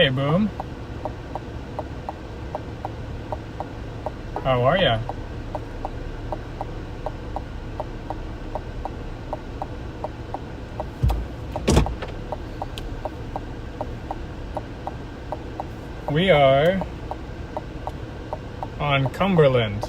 Hey, Boom. How are ya? We are on Cumberland.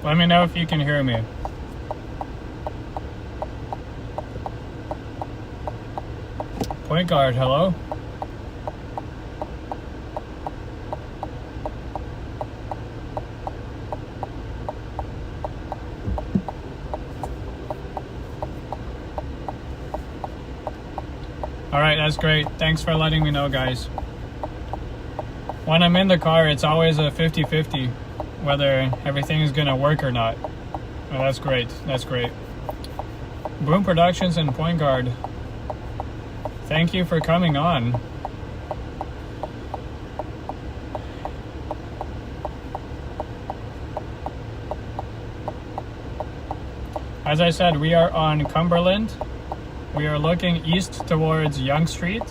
Let me know if you can hear me. Point guard, hello? Alright, that's great. Thanks for letting me know, guys. When I'm in the car, it's always a 50-50 whether everything is gonna work or not. Oh, that's great. That's great. Boom Productions and Point Guard, thank you for coming on. As I said, we are on Cumberland. We are looking east towards Yonge Street.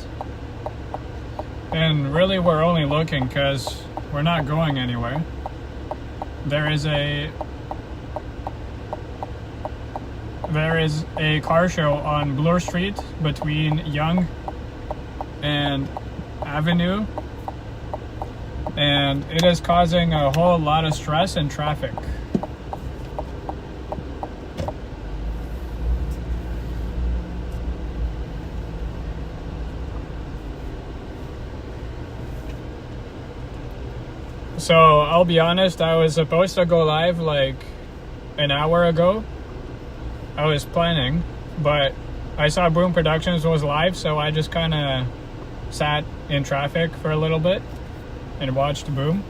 And really we're only looking because we're not going anywhere. There is a car show on Bloor Street between Yonge and Avenue, and it is causing a whole lot of stress and traffic. So I'll be honest, I was supposed to go live like an hour ago. I was planning, but I saw Boom Productions was live, so I just kind of sat in traffic for a little bit and watched Boom.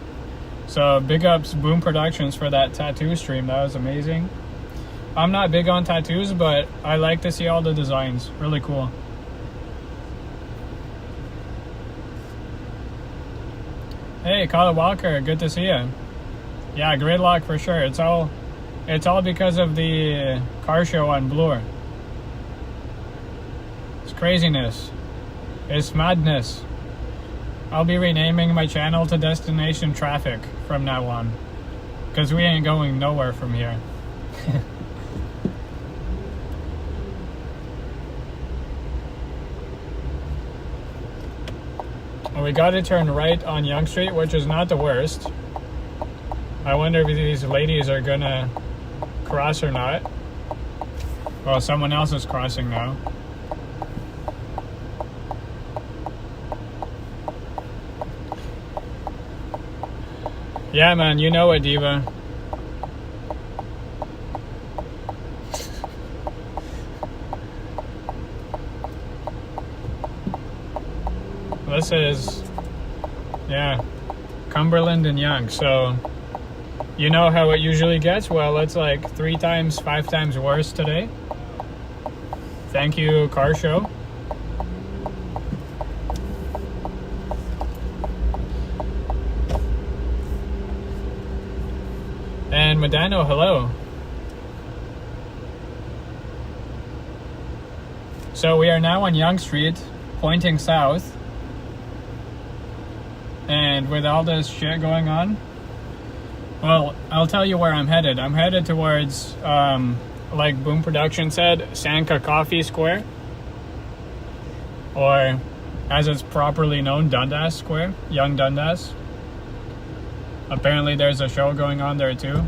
So big ups Boom Productions for that tattoo stream. That was amazing. I'm not big on tattoos, but I like to see all the designs. Really cool. Hey, Kyle Walker, good to see you. Yeah, gridlock for sure. It's all because of the car show on Bloor. It's craziness. It's madness. I'll be renaming my channel to Destination Traffic from now on, because we ain't going nowhere from here. We got to turn right on Yonge Street, which is not the worst. I wonder if these ladies are gonna cross or not. Well, someone else is crossing now. Yeah, man, you know it, Diva. This is, yeah, Cumberland and Yonge. So, you know how it usually gets? Well, it's like 3 times, 5 times worse today. Thank you, car show. And Medano, hello. So we are now on Yonge Street, pointing south. And with all this shit going on, well, I'll tell you where I'm headed. I'm headed towards, like Boom Production said, Sanka Coffee Square. Or, as it's properly known, Dundas Square, Young Dundas. Apparently there's a show going on there too.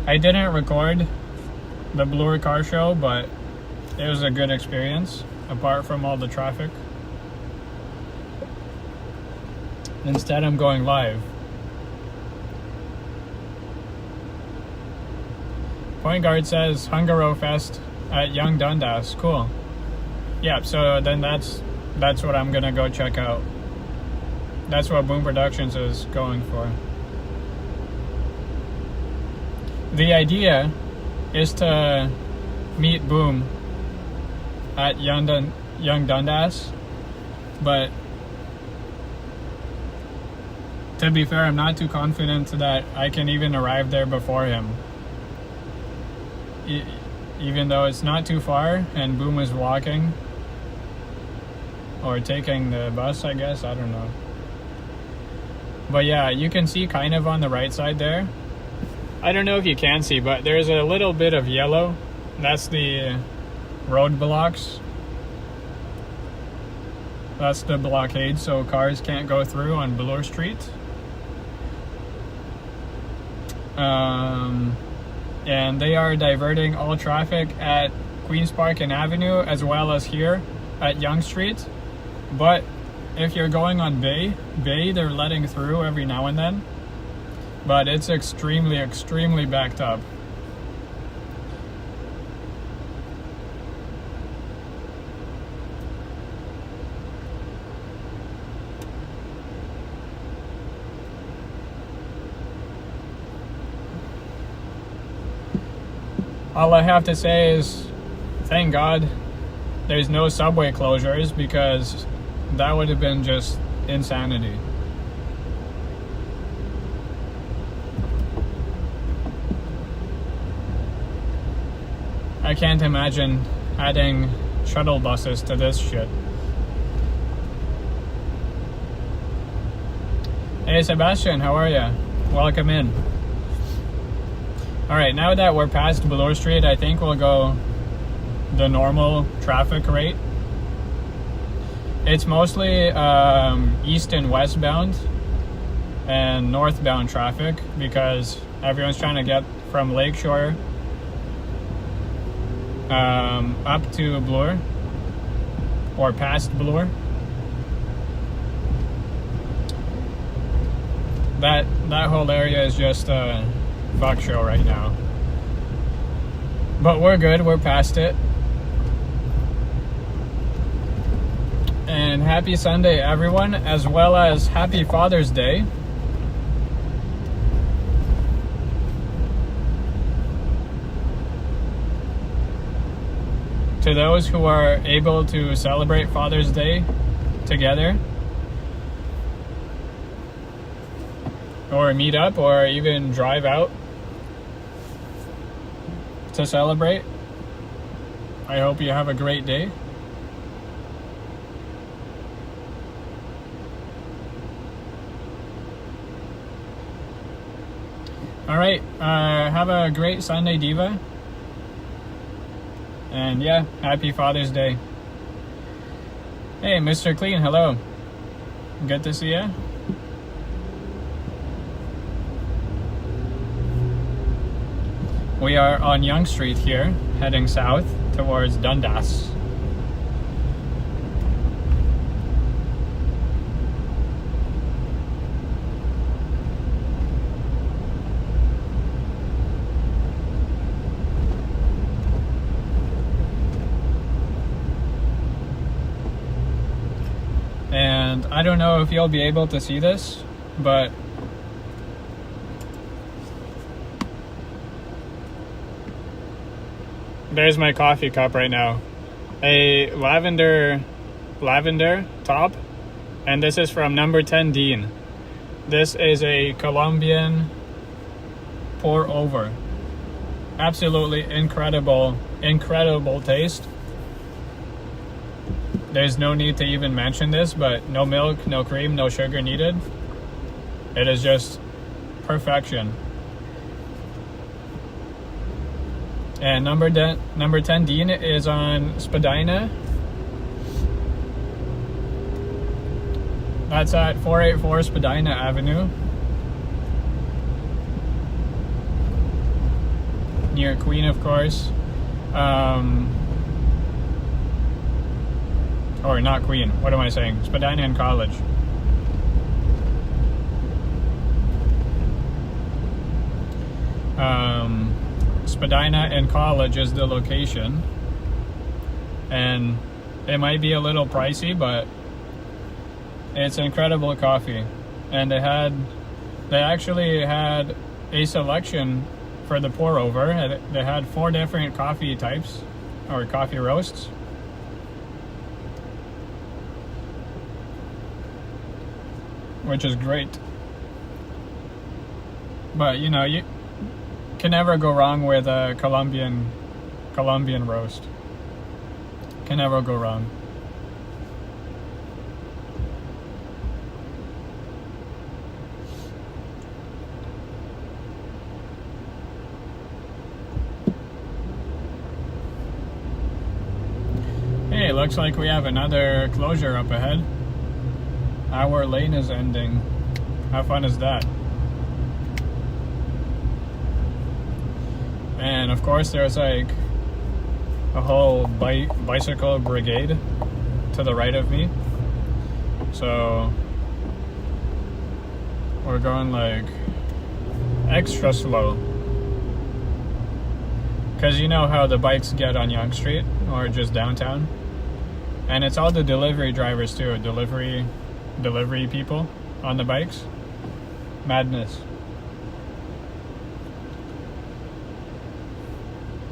I didn't record the Bloor car show, but it was a good experience, apart from all the traffic. Instead, I'm going live. Point guard says Hungarofest at Young Dundas. Cool. Yeah, so then that's what I'm gonna go check out. That's what Boom Productions is going for. The idea is to meet Boom at Young Dundas, but To be fair, I'm not too confident that I can even arrive there before him. Even though it's not too far and Boom is walking. Or taking the bus, I guess. I don't know. But yeah, you can see kind of on the right side there. I don't know if you can see, but there's a little bit of yellow. That's the roadblocks. That's the blockade, so cars can't go through on Bloor Street. And they are diverting all traffic at Queen's Park and Avenue, as well as here at Yonge Street. But if you're going on Bay, they're letting through every now and then. But it's extremely, extremely backed up. All I have to say is, thank God there's no subway closures, because that would have been just insanity. I can't imagine adding shuttle buses to this shit. Hey Sebastian, how are ya? Welcome in. Alright, now that we're past Bloor Street, I think we'll go the normal traffic rate. It's mostly east and westbound and northbound traffic, because everyone's trying to get from Lakeshore up to Bloor or past Bloor. That whole area is just a fuck show right now. But we're good, we're past it. And happy Sunday, everyone, as well as happy Father's Day. To those who are able to celebrate Father's Day together, or meet up, or even drive out to celebrate, I hope you have a great day. Alright, have a great Sunday, Diva. And yeah, happy Father's Day. Hey, Mr. Clean, hello. Good to see ya. We are on Yonge Street here, heading south towards Dundas. And I don't know if you'll be able to see this, but there's my coffee cup right now. A lavender top, and this is from number 10 Dean. This is a Colombian pour over. Absolutely incredible taste. There's no need to even mention this, but no milk, no cream, no sugar needed. It is just perfection. And number 10 Dean is on Spadina. That's at 484 Spadina Avenue, near Queen, of course. Or not Queen, what am I saying? Spadina and College. Spadina and College is the location. And it might be a little pricey, but it's incredible coffee. And they actually had a selection for the pour over. They had 4 different coffee types, or coffee roasts. Which is great. But you know, you can never go wrong with a Colombian roast. Can never go wrong. Hey, looks like we have another closure up ahead. Our lane is ending. How fun is that? And of course there's like a whole bicycle brigade to the right of me. So we're going like extra slow. Because you know how the bikes get on Yonge Street or just downtown. And it's all the delivery drivers too, delivery people on the bikes. Madness.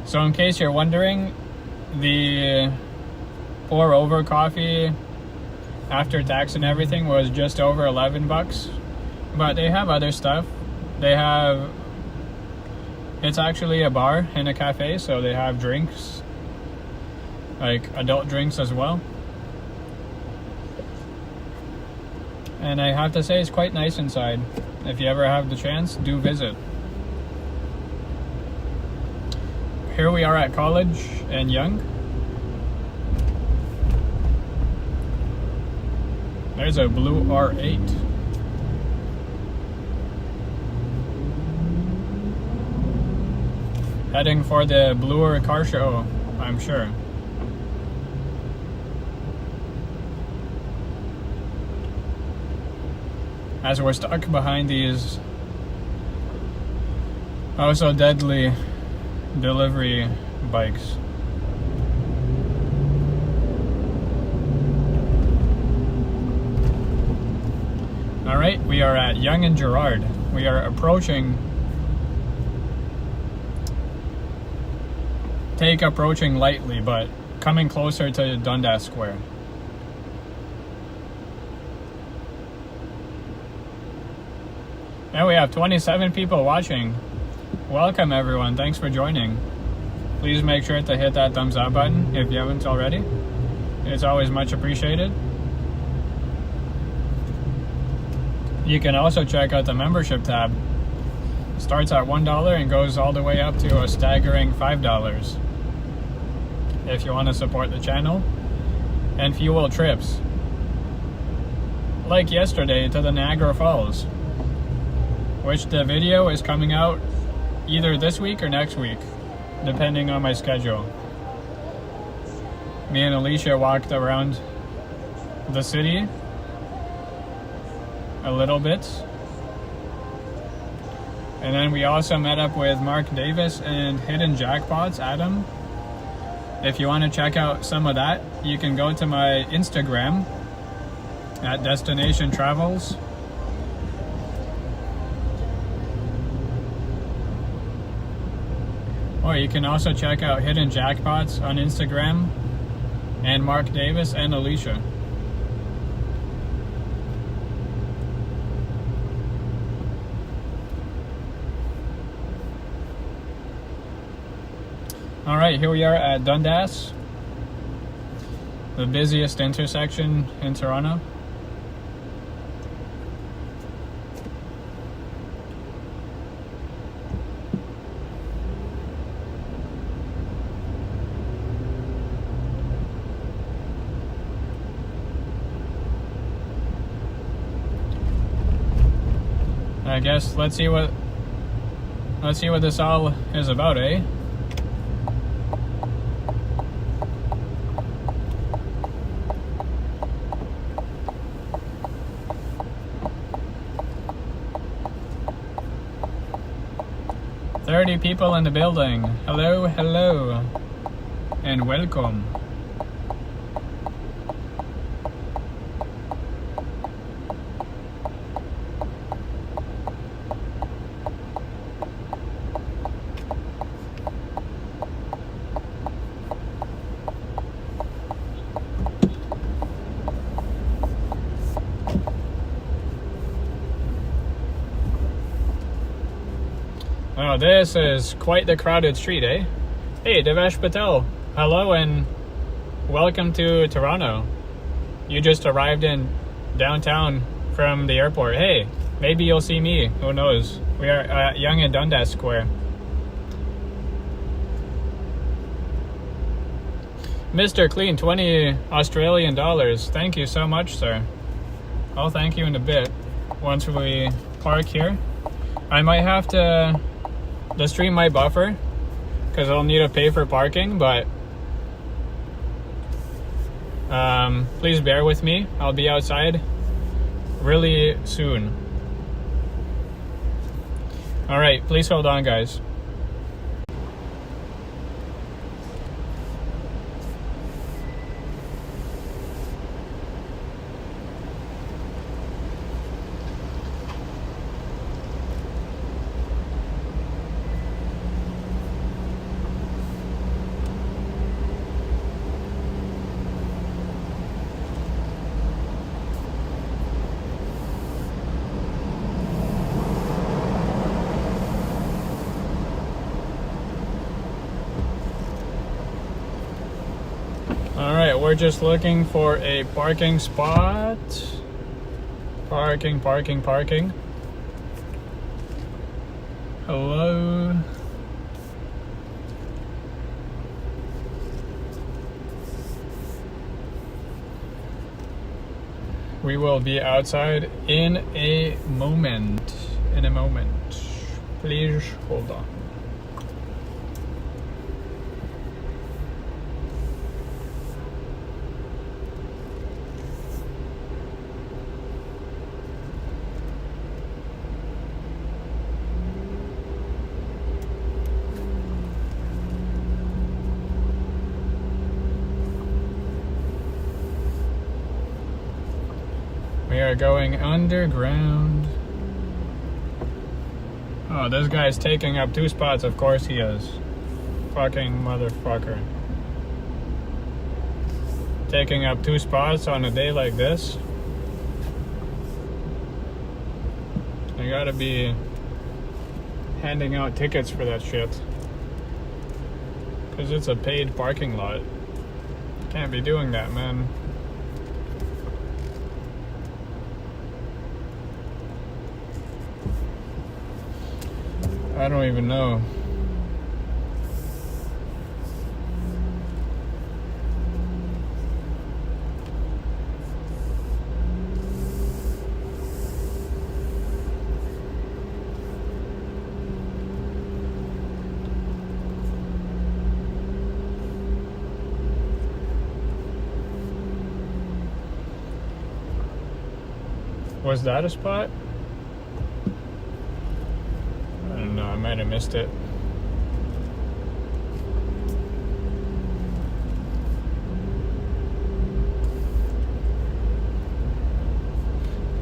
So in case you're wondering, the pour over coffee after tax and everything was just over $11. But they have other stuff. It's actually a bar and a cafe, so they have drinks, like adult drinks as well. And I have to say, it's quite nice inside. If you ever have the chance, do visit. Here we are at College and Yonge. There's a blue R8. Heading for the Bluer car show, I'm sure. As we're stuck behind these oh so deadly delivery bikes. Alright, we are at Yonge and Gerrard. We are approaching lightly, but coming closer to Dundas Square. And we have 27 people watching. Welcome everyone, thanks for joining. Please make sure to hit that thumbs up button if you haven't already. It's always much appreciated. You can also check out the membership tab. It starts at $1 and goes all the way up to a staggering $5 if you want to support the channel and fuel trips. Like yesterday to the Niagara Falls, which the video is coming out either this week or next week, depending on my schedule. Me and Alicia walked around the city a little bit. And then we also met up with Mark Davis and Hidden Jackpots, Adam. If you want to check out some of that, you can go to my Instagram at Destination Travels. Or you can also check out Hidden Jackpots on Instagram and Mark Davis and Alicia. Alright, here we are at Dundas, the busiest intersection in Toronto. I guess let's see what this all is about, eh? "30 people in the building. Hello, hello, and welcome." this is quite the crowded street, eh? Hey, Devesh Patel. Hello and welcome to Toronto. You just arrived in downtown from the airport. Hey, maybe you'll see me. Who knows? We are at Yonge and Dundas Square. Mr. Clean, 20 Australian dollars. Thank you so much, sir. I'll thank you in a bit once we park here. I might have to... The stream might buffer because I'll need to pay for parking, but please bear with me. I'll be outside really soon. Alright, please hold on, guys. Alright, we're just looking for a parking spot. Parking. Hello? We will be outside in a moment. Please hold on. We are going underground. Oh, this guy's taking up 2 spots. Of course he is. Fucking motherfucker. Taking up 2 spots on a day like this. I gotta be handing out tickets for that shit. Because it's a paid parking lot. Can't be doing that, man. I don't even know. Was that a spot? I don't know, I might have missed it.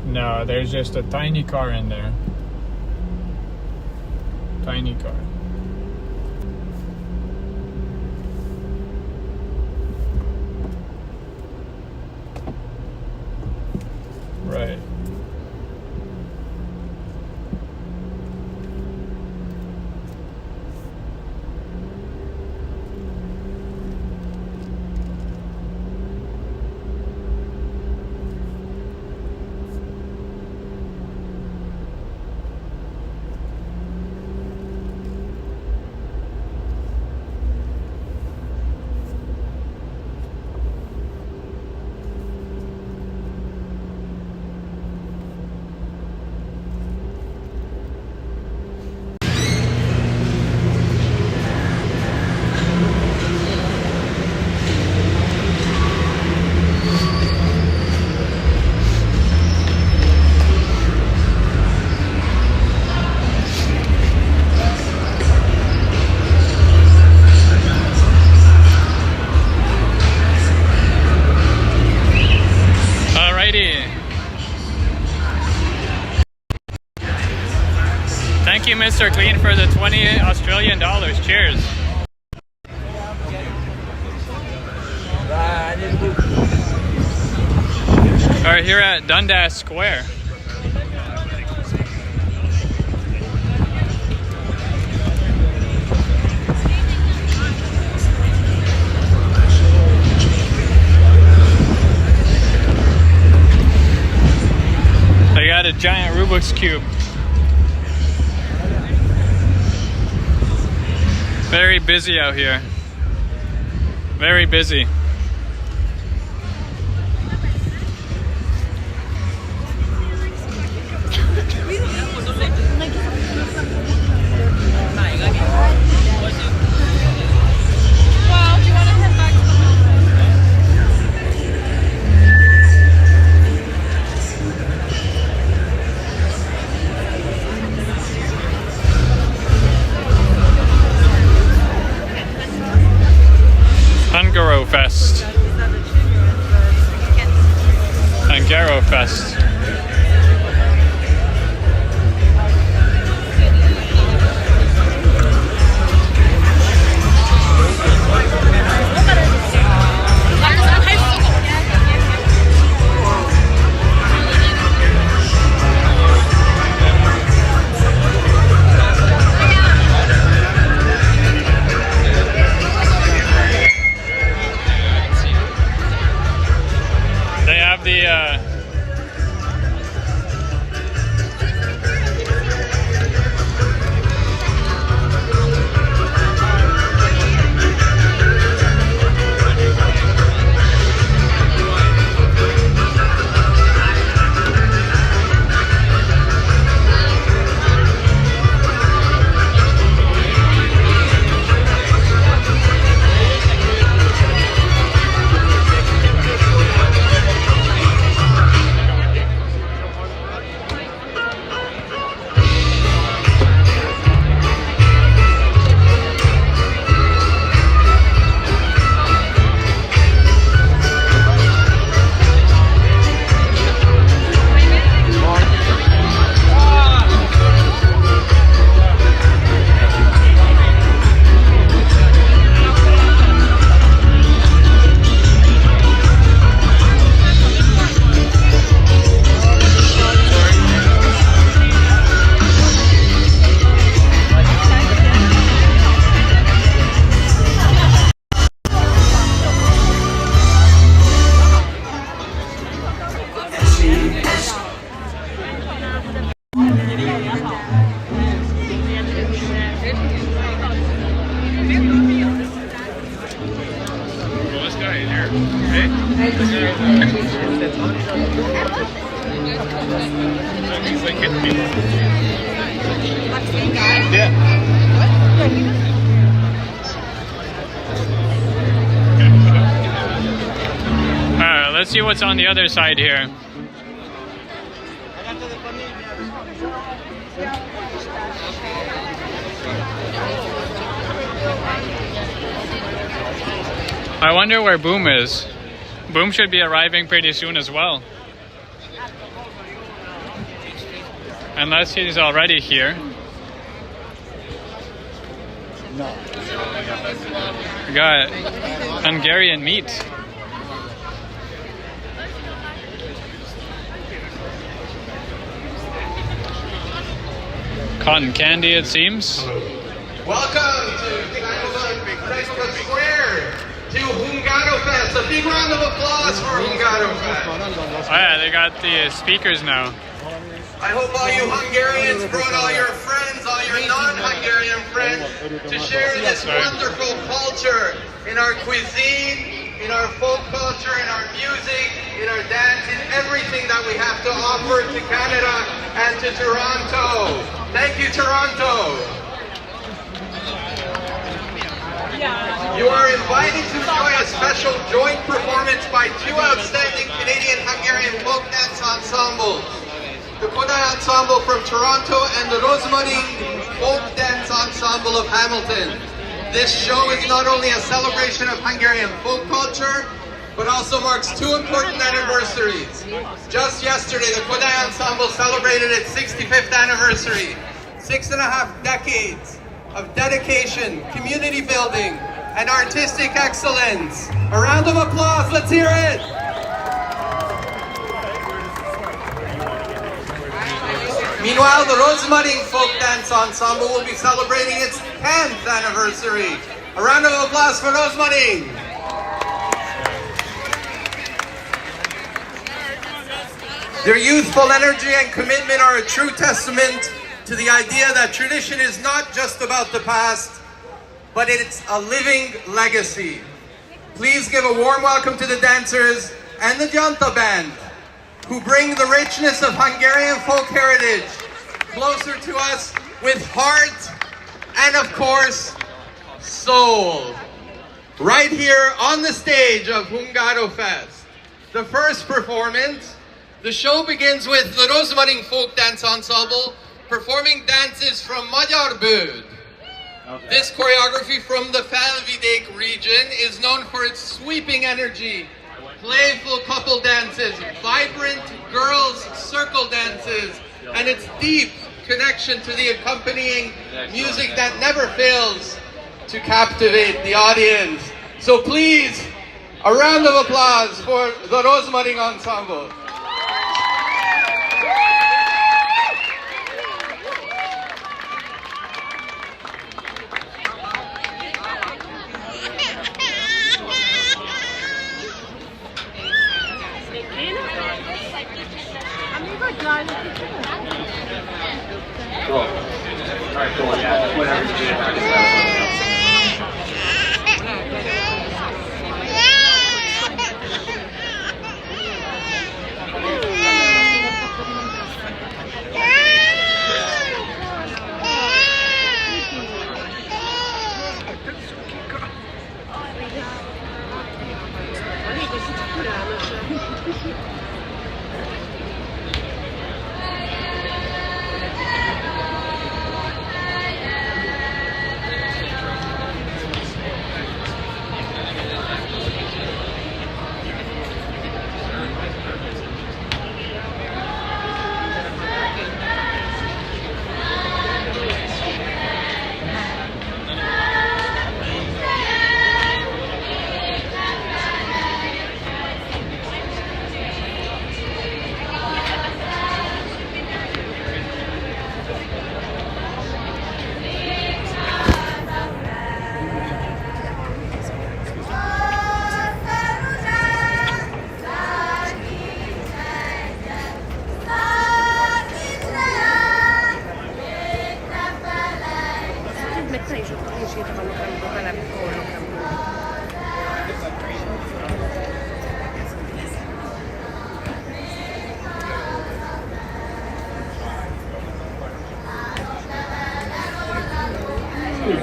No, there's just a tiny car in there. Tiny car. Right. Thank you, Mr. Clean, for the 20 Australian dollars. Cheers. Alright, here at Dundas Square. giant Rubik's Cube. Very busy out here. Very busy. Hungarofest. Hungarofest. They have the let's see what's on the other side here. I wonder where Boom is. Boom should be arriving pretty soon as well. Unless he's already here. No. We got Hungarian meat. Cotton candy, it seems. Welcome to Dundas Square to Hungarofest. A big round of applause for Hungarofest. Oh yeah, they got the speakers now. I hope all you Hungarians brought all your friends, all your non-Hungarian friends, to share this wonderful culture in our cuisine, in our folk culture, in our music, in our dance, in everything that we have to offer to Canada and to Toronto. Thank you, Toronto. You are invited to enjoy a special joint performance by two outstanding Canadian-Hungarian folk dance ensembles. The Kodai Ensemble from Toronto and the Rosmarin Folk Dance Ensemble of Hamilton. This show is not only a celebration of Hungarian folk culture, but also marks two important anniversaries. Just yesterday, the Kodai Ensemble celebrated its 65th anniversary. 6.5 decades of dedication, community building, and artistic excellence. A round of applause, let's hear it! Meanwhile, the Rosmarin Folk Dance Ensemble will be celebrating its 10th anniversary. A round of applause for Rosmarin! Their youthful energy and commitment are a true testament to the idea that tradition is not just about the past, but it's a living legacy. Please give a warm welcome to the dancers and the Janta band, who bring the richness of Hungarian folk heritage closer to us with heart and, of course, soul. Right here on the stage of Hungarofest. The first performance, the show begins with the Rozmarin Folk Dance Ensemble performing dances from Magyar Bőd. Okay. This choreography from the Felvidék region is known for its sweeping energy, playful couple dances, vibrant girls' circle dances, and its deep connection to the accompanying music that never fails to captivate the audience. So please, a round of applause for the Rozmarin Ensemble. Cool. All right, cool. Yeah, just whatever you do. I just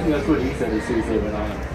That's what he said as soon as they went on.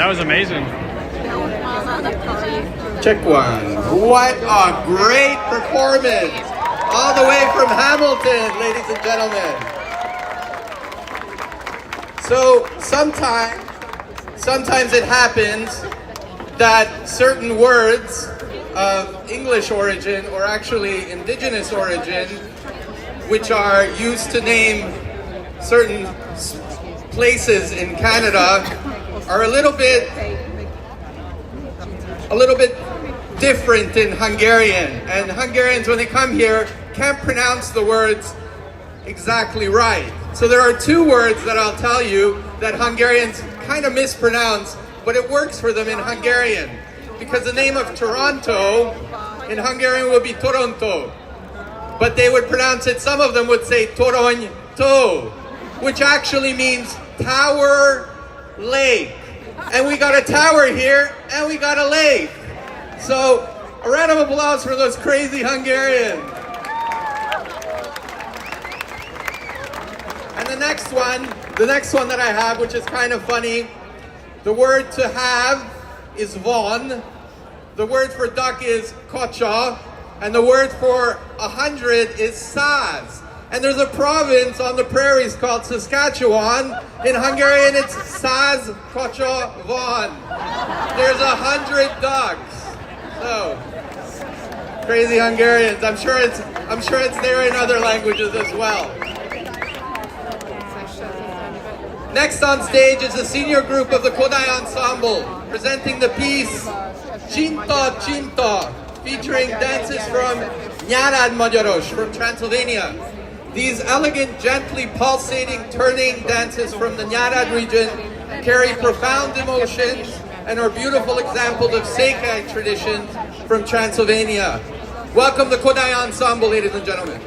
That was amazing. Check one. What a great performance! All the way from Hamilton, ladies and gentlemen. So sometimes it happens that certain words of English origin, or actually indigenous origin, which are used to name certain places in Canada, are a little bit different in Hungarian. And Hungarians, when they come here, can't pronounce the words exactly right. So there are two words that I'll tell you that Hungarians kind of mispronounce, but it works for them in Hungarian. Because the name of Toronto in Hungarian would be Toronto. But they would pronounce it, some of them would say Toronto, which actually means tower lake. And we got a tower here, and we got a lake. So, a round of applause for those crazy Hungarians. And the next one that I have, which is kind of funny, the word to have is von, the word for duck is kocsa, and the word for 100 is száz. And there's a province on the prairies called Saskatchewan. In Hungarian, it's száz kocsa von. There's 100 ducks. So, crazy Hungarians. I'm sure it's there in other languages as well. Next on stage is the senior group of the Kodai Ensemble, presenting the piece Csinta Csinta, featuring dances from Nyárad Magyaros from Transylvania. These elegant, gently pulsating, turning dances from the Nyárad region carry profound emotions and are beautiful examples of Székely traditions from Transylvania. Welcome the Kodai Ensemble, ladies and gentlemen.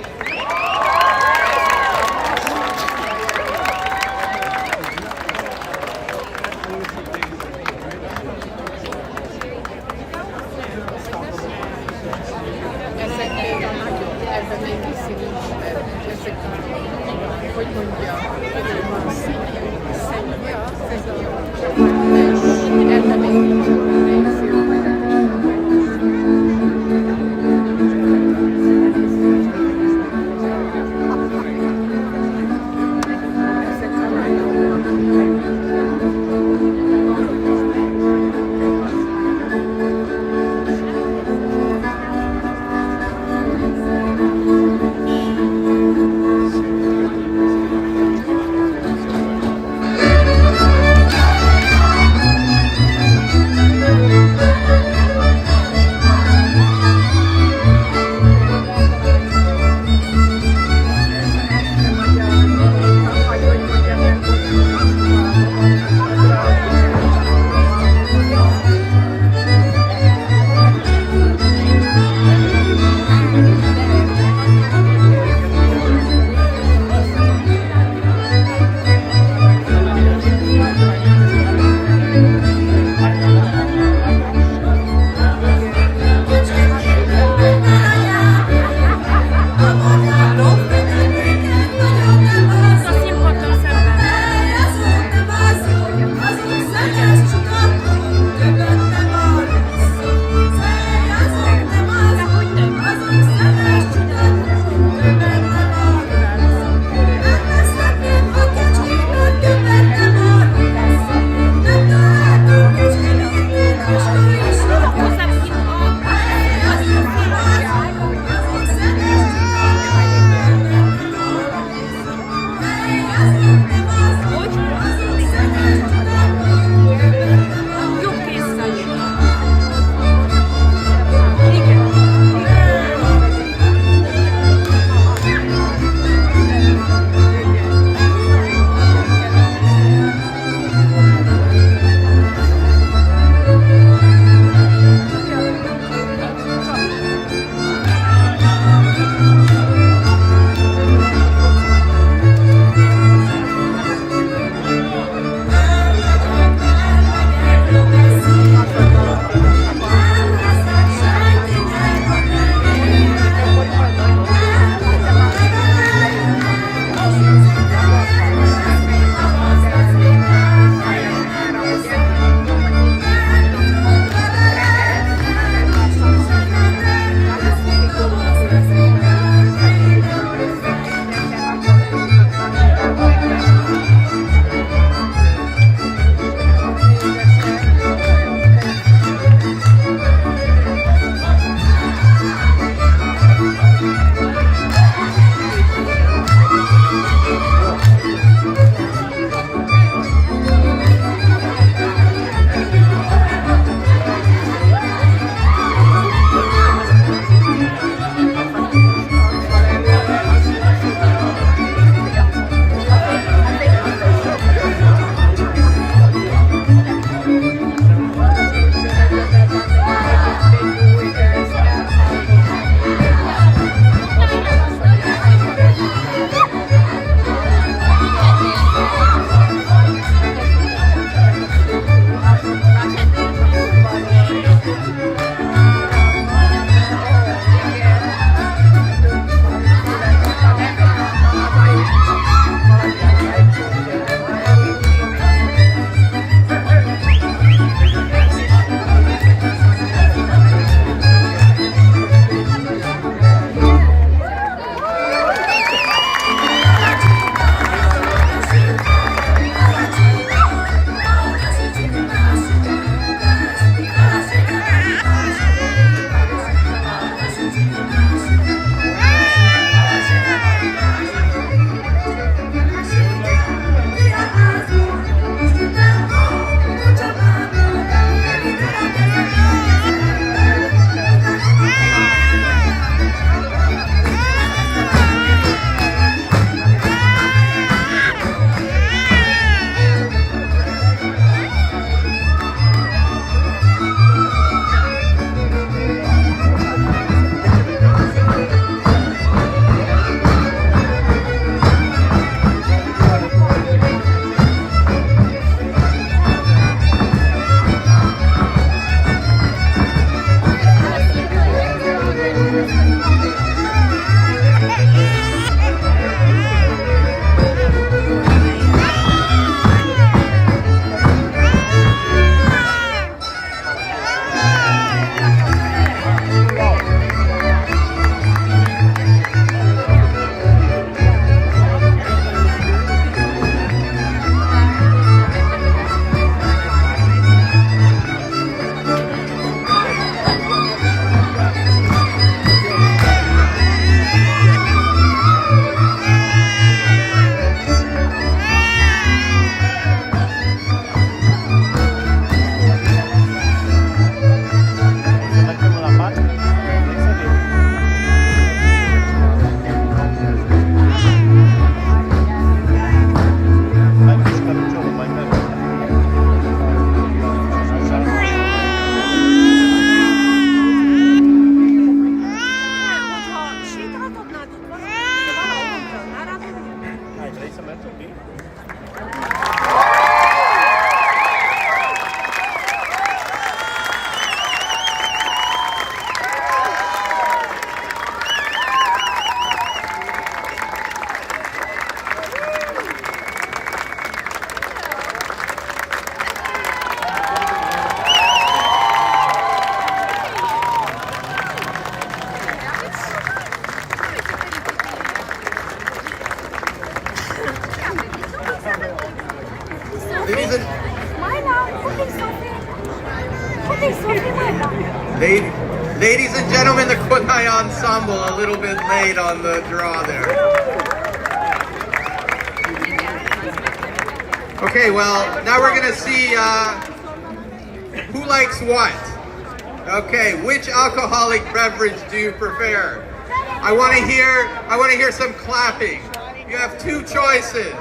Ladies and gentlemen, the Kodai Ensemble a little bit late on the draw there. Okay, well, now we're gonna see who likes what. Okay, which alcoholic beverage do you prefer? I want to hear some clapping. You have two choices.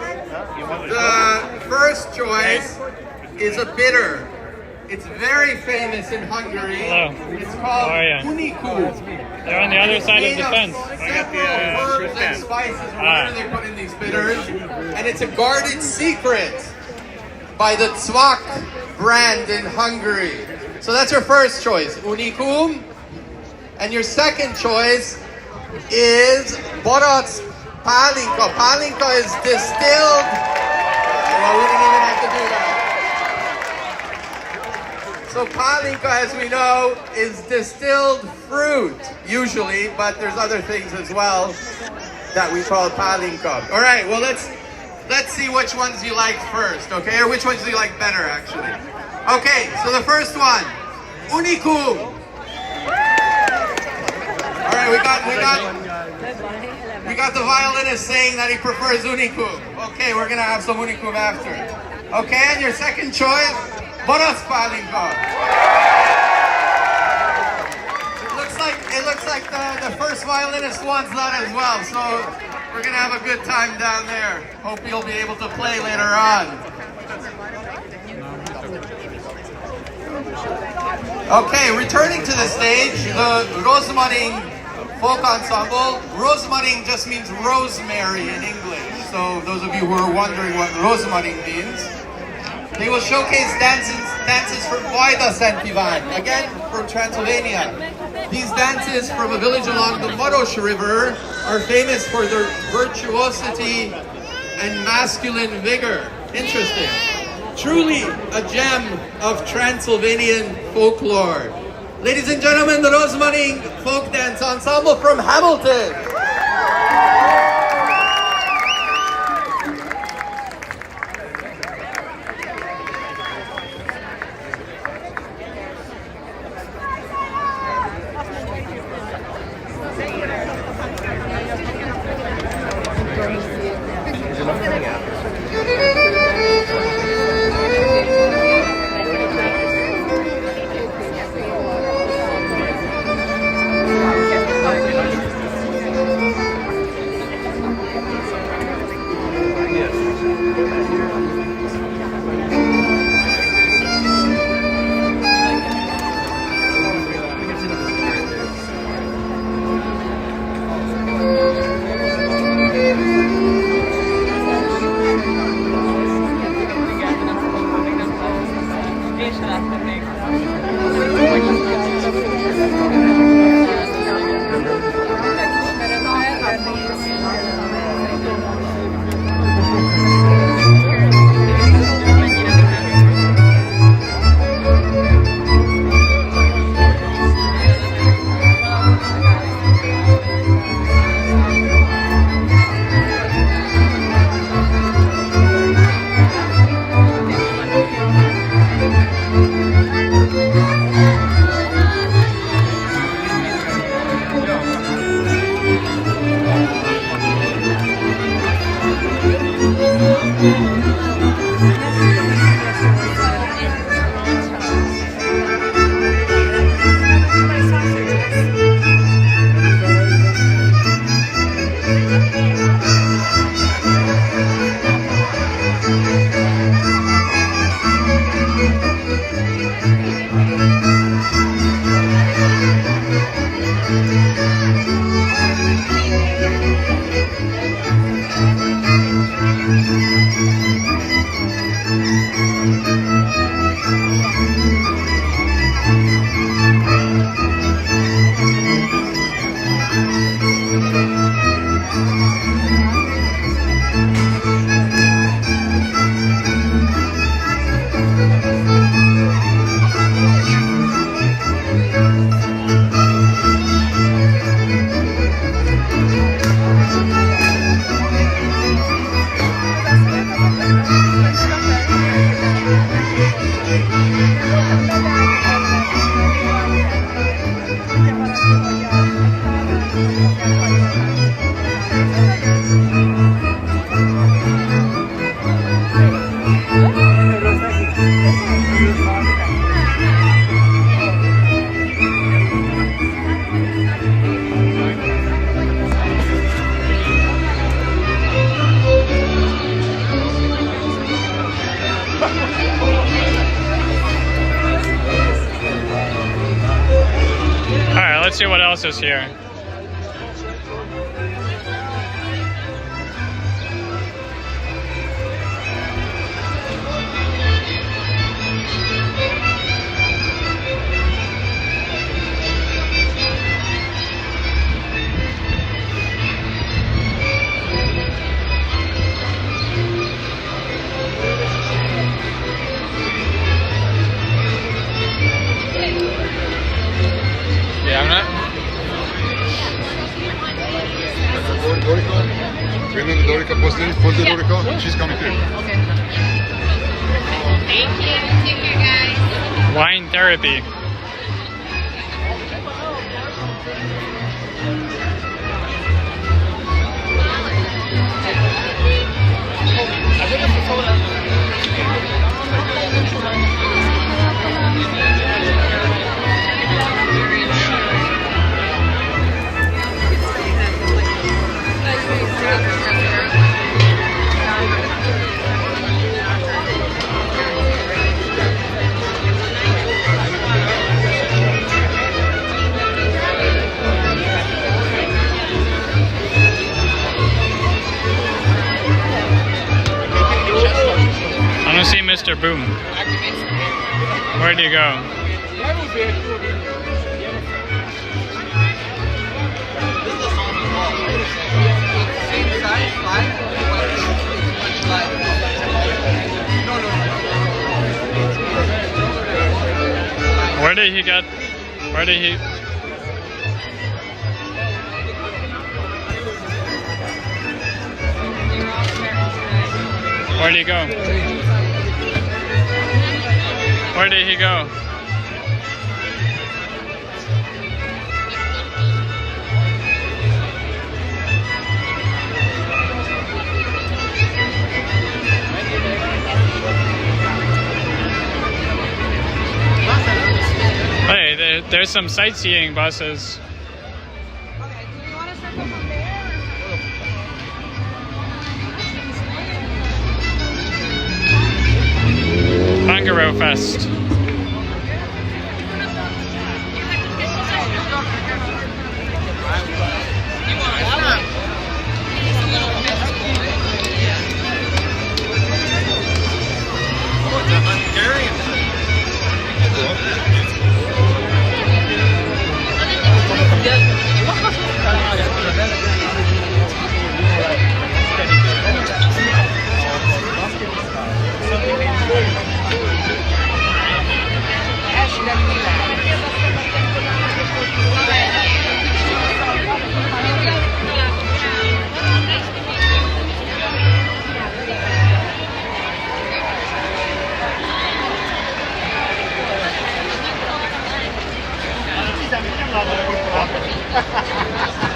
The first choice is a bitter. It's very famous in Hungary. Hello. It's called Uniku. They're on the other side of the fence. Several herbs and spices, whatever they put in these bitters, and it's a guarded secret by the Zwak brand in Hungary. So that's your first choice, Unikum. And your second choice is Borots Palinka. Palinka is distilled. Well, we didn't even have to do that. So palinka, as we know, is distilled fruit, usually, but there's other things as well that we call palinka. All right, well, let's see which ones you like first, okay? Or which ones do you like better, actually? Okay, so the first one, Uniku. All right, we got the violinist saying that he prefers Uniku. Okay, we're gonna have some Uniku after. Okay, and your second choice, Boros Palinka. It looks like the first violinist wants that as well, so we're gonna have a good time down there. Hope you'll be able to play later on. Okay, returning to the stage, the Rosmarin Folk Ensemble. Rosmarin just means rosemary in English, so those of you who are wondering what rosmarin means. They will showcase dances from Vojda Szentivan, again from Transylvania. These dances from a village along the Maros River are famous for their virtuosity and masculine vigor. Interesting. Truly a gem of Transylvanian folklore. Ladies and gentlemen, the Rosmarin Folk Dance Ensemble from Hamilton. Let's see what else is here. Yeah, I'm not. Dorica, post the Dorica, she's coming too. Thank you. Take care, guys. Wine therapy. I don't see Mr. Boom. Where'd you go? Where did he get? Where did he? Where'd he go? Where did he go? Hey, there's some sightseeing buses. Hungarofest.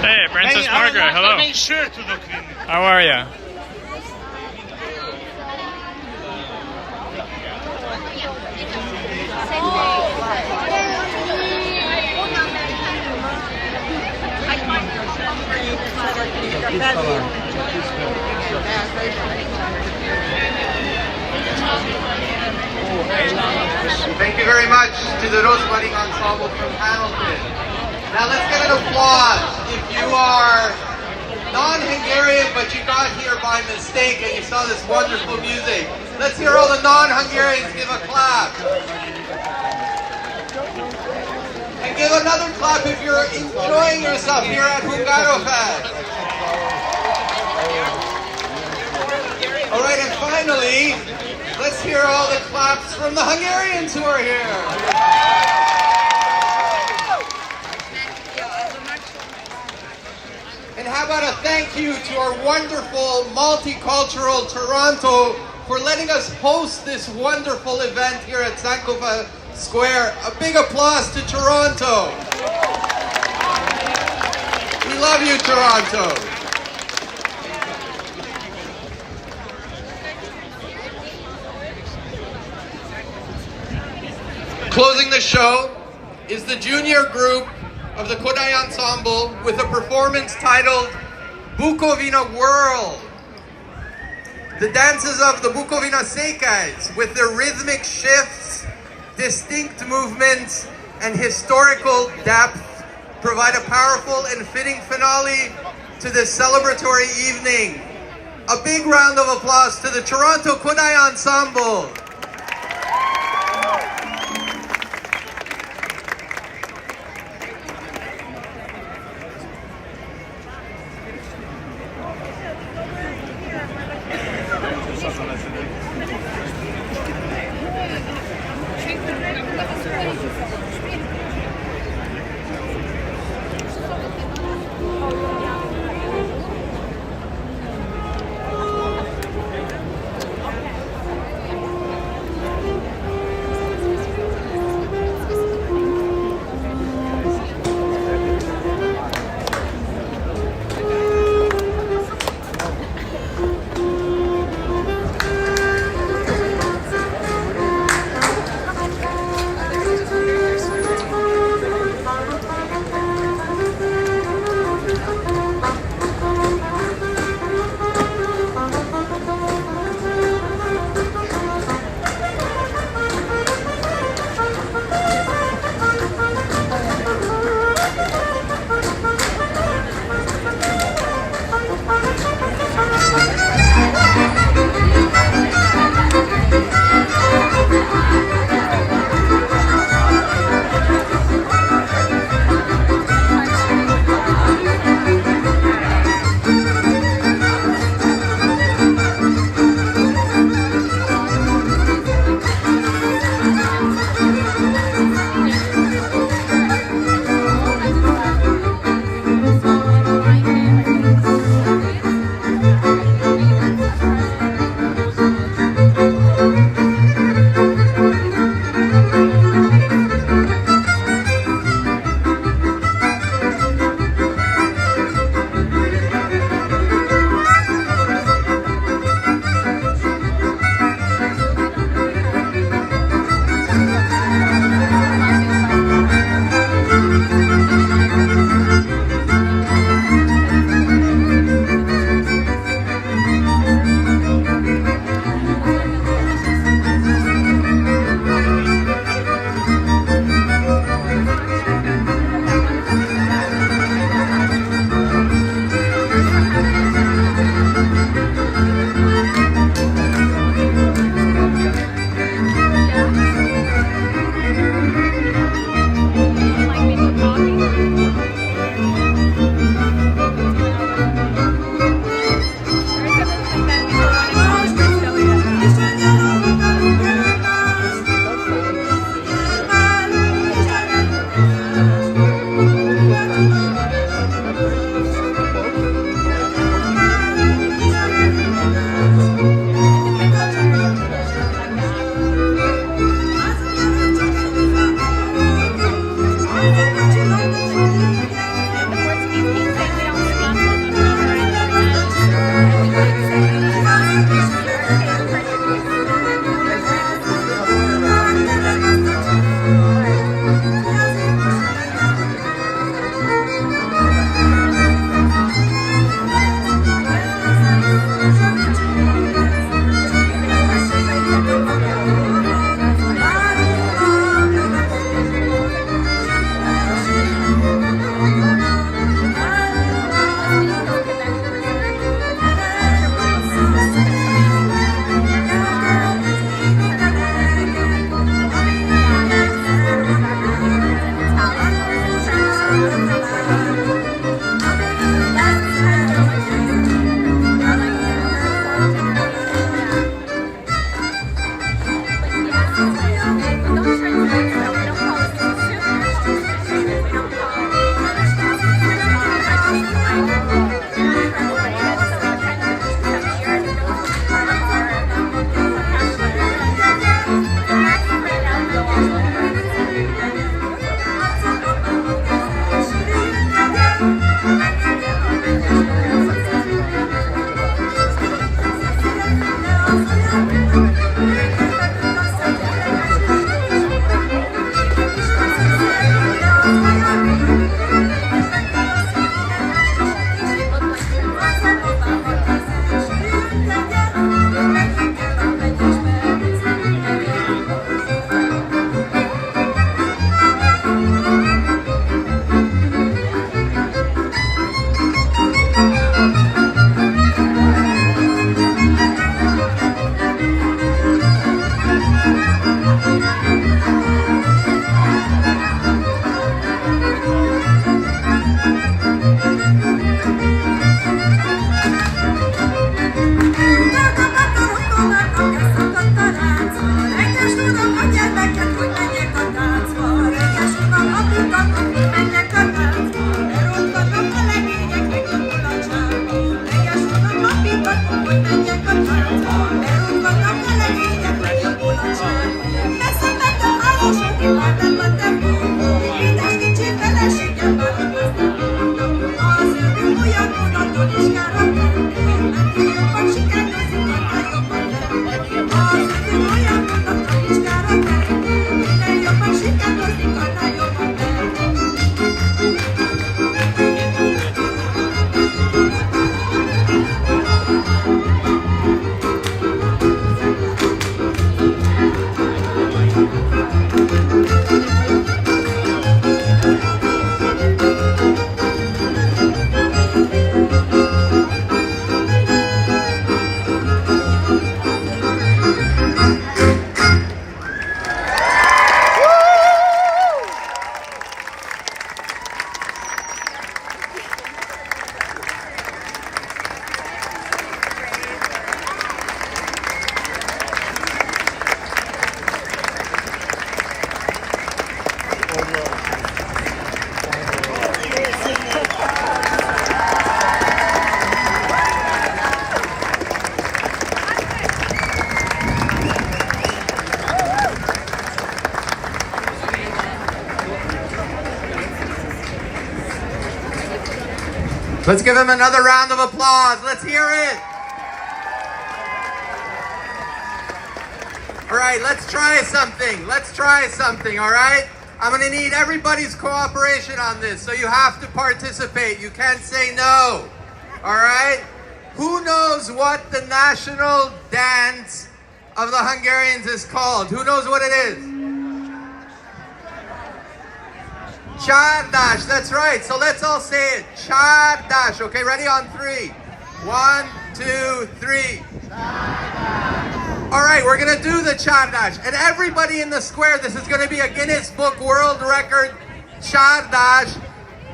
Hey, Princess Margaret, hello. How are you? Thank you very much to the Rose Wedding Ensemble from Hamilton. Now let's get an applause if you are non-Hungarian but you got here by mistake and you saw this wonderful music. Let's hear all the non-Hungarians give a clap. And give another clap if you're enjoying yourself here at Hungarofest. Alright, and finally, let's hear all the claps from the Hungarians who are here. And how about a thank you to our wonderful multicultural Toronto for letting us host this wonderful event here at Sankofa Square. A big applause to Toronto. We love you, Toronto. Closing the show is the junior group of the Kodai Ensemble with a performance titled Bukovina Whirl. The dances of the Bukovina Sekais with their rhythmic shifts, distinct movements, and historical depth provide a powerful and fitting finale to this celebratory evening. A big round of applause to the Toronto Kodai Ensemble. Let's give him another round of applause. Let's hear it. All right, let's try something. Let's try something, all right? I'm gonna need everybody's cooperation on this, so you have to participate. You can't say no, all right? Who knows what the national dance of the Hungarians is called? Who knows what it is? Csárdas, that's right. So let's all say it. Csárdas, okay, ready on 3. 1, 2, 3. All right, we're gonna do the Csárdas. And everybody in the square, this is gonna be a Guinness Book World Record Csárdas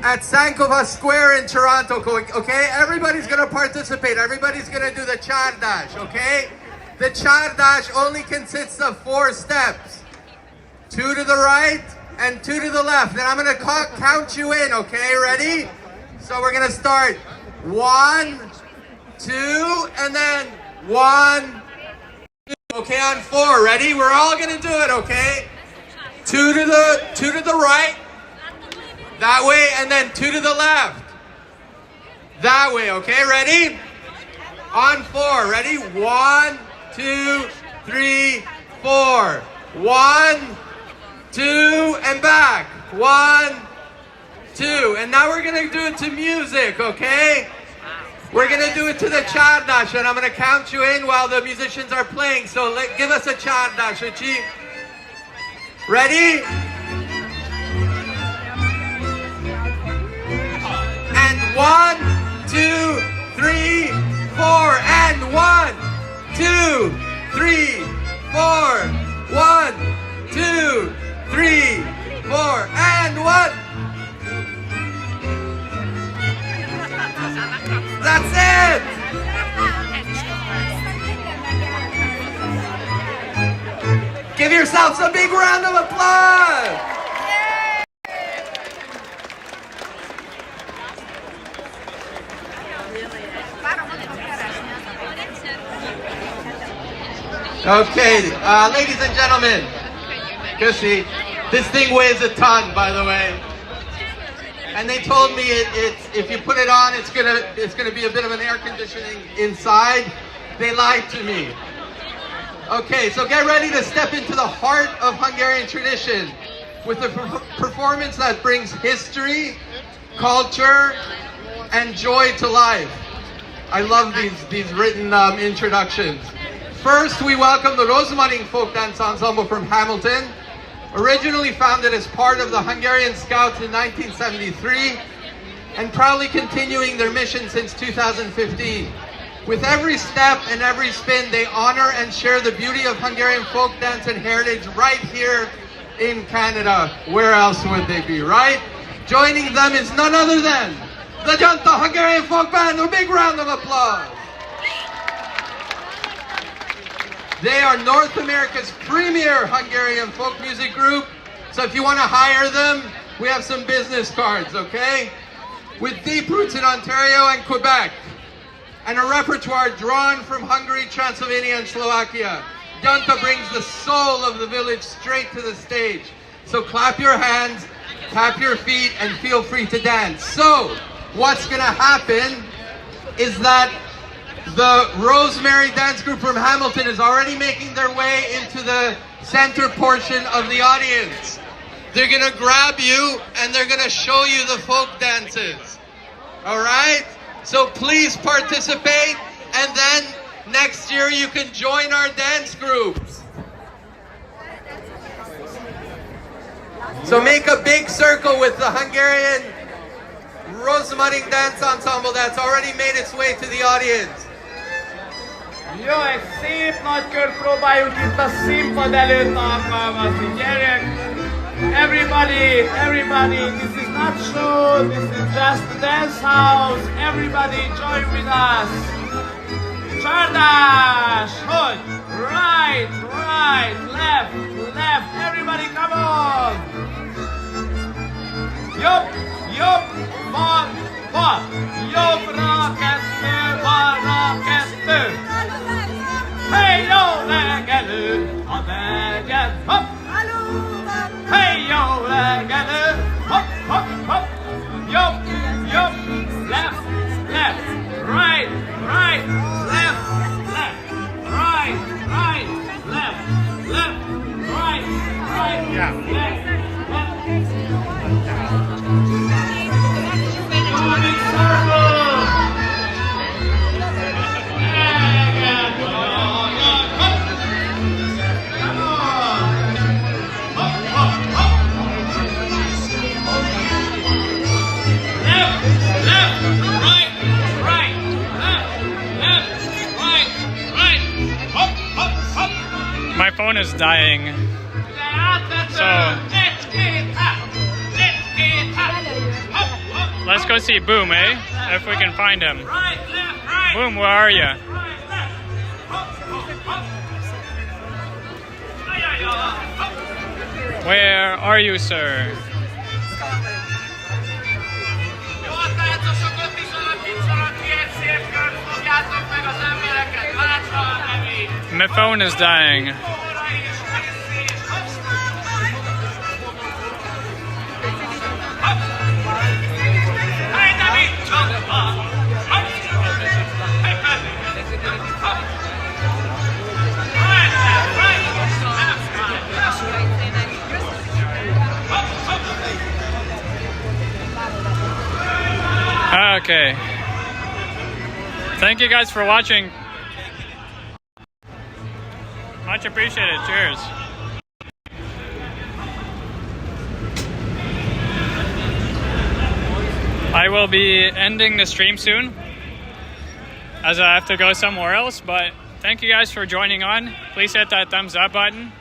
at Sankova Square in Toronto, okay? Everybody's gonna participate. Everybody's gonna do the Csárdas, okay? The Csárdas only consists of 4 steps. 2 to the right and 2 to the left. Then I'm gonna count you in, okay? Ready? So we're gonna start 1, 2, and then 1, 2. Okay, on 4. Ready? We're all gonna do it, okay? 2 to the right. That way, and then 2 to the left. That way, okay? Ready? On 4. Ready? 1, 2, 3, 4. 1, 2, and back. 1, 2. And now we're gonna do it to music, okay? We're gonna do it to the Csárdas, and I'm gonna count you in while the musicians are playing. So give us a Csárdas, Uchi. Ready? And 1, 2, 3, 4. And 1, 2, 3, 4. 1, 2, 3, 4. And 1. That's it! Give yourselves a big round of applause! Okay, ladies and gentlemen, Kushi, this thing weighs a ton, by the way. And they told me if you put it on, it's gonna be a bit of an air conditioning inside. They lied to me. Okay, so get ready to step into the heart of Hungarian tradition with a performance that brings history, culture, and joy to life. I love these written introductions. First, we welcome the Rozmarin Folk Dance Ensemble from Hamilton. Originally founded as part of the Hungarian Scouts in 1973 and proudly continuing their mission since 2015. With every step and every spin, they honor and share the beauty of Hungarian folk dance and heritage right here in Canada. Where else would they be, right? Joining them is none other than the Janta Hungarian Folk Band. A big round of applause. They are North America's premier Hungarian folk music group. So if you want to hire them, we have some business cards, okay? With deep roots in Ontario and Quebec, and a repertoire drawn from Hungary, Transylvania, and Slovakia. Janta brings the soul of the village straight to the stage. So clap your hands, tap your feet, and feel free to dance. So what's gonna happen is that the Rosemary Dance Group from Hamilton is already making their way into the center portion of the audience. They're gonna grab you and they're gonna show you the folk dances. All right? So please participate, and then next year you can join our dance groups. So make a big circle with the Hungarian Rozmarin Dance Ensemble that's already made its way to the audience. Jó, egy szép nagy kört próbáljuk itt a színpad előtt alkalmazni, gyerek! Everybody, this is not show, this is just a dance house. Everybody join with us. Csárdas, hogy? Right, left, everybody come on! Jobb, bal, jobbra kettő, balra kettő. Hey, jó legelő, a vegyen, hopp! Hey, jó legelő, hopp, hopp, hopp! Jobb, left, is dying. So let's go see Boom, eh? If we can find him. Boom, where are you? Where are you, sir? My phone is dying. Okay. Thank you guys for watching. Much appreciated. Cheers. I will be ending the stream soon, as I have to go somewhere else, but thank you guys for joining on. Please hit that thumbs up button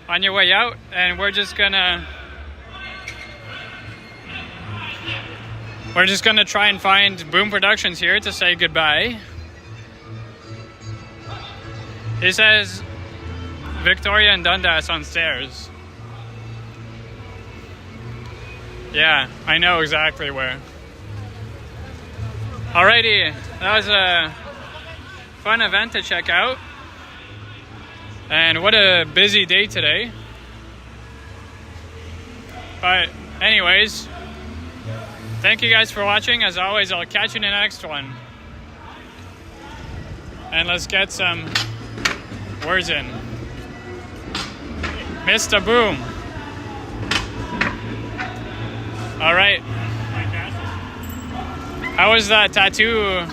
on your way out, and we're just gonna try and find Boom Productions here to say goodbye. He says Victoria and Dundas on stairs. Yeah, I know exactly where. Alrighty, that was a fun event to check out. And what a busy day today. But anyways, thank you guys for watching. As always, I'll catch you in the next one. And let's get some words in. Mr. Boom. All right. How was that tattoo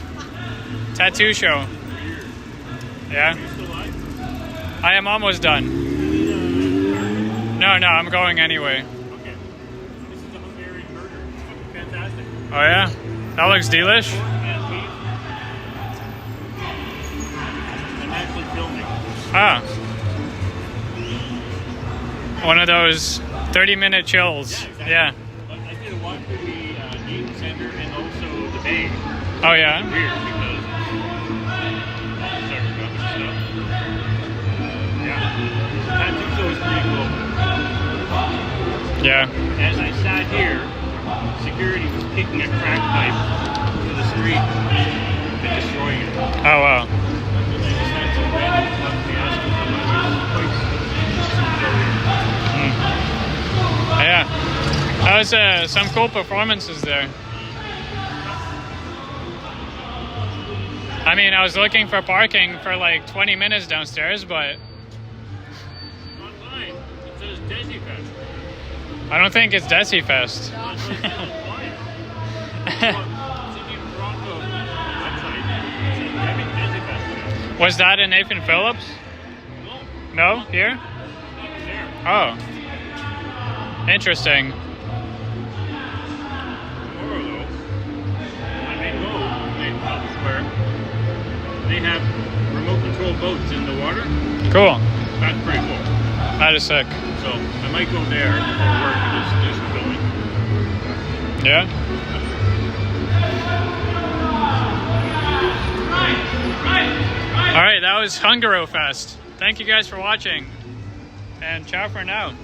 show? Yeah. I am almost done. No, I'm going anyway. Okay. This is a Hungarian burger. Fantastic. Oh yeah? That looks delish. I'm actually filming. Ah. One of those 30-minute chills. Yeah, exactly. Yeah. But I did a walk through the Eaton Center and also the bay. Oh yeah? Weird because sorry about this stuff. Yeah. The tattoo show is pretty cool. Yeah. As I sat here, security was kicking a crack pipe to the street and destroying it. Oh wow. I just had some random stuff to ask them how much it was. Yeah. That was some cool performances there. I mean, I was looking for parking for like 20 minutes downstairs, but Not fine. It says Desi Fest. I don't think it's Desi Fest. Was that in Nathan Phillips? No? Here? Oh. Interesting. Tomorrow, though, when they go in Public Square, they have remote control boats in the water. Cool. That's pretty cool. That is sick. So I might go there before work and just do some filming. Yeah? Alright, that was Hungarofest. Thank you guys for watching. And ciao for now.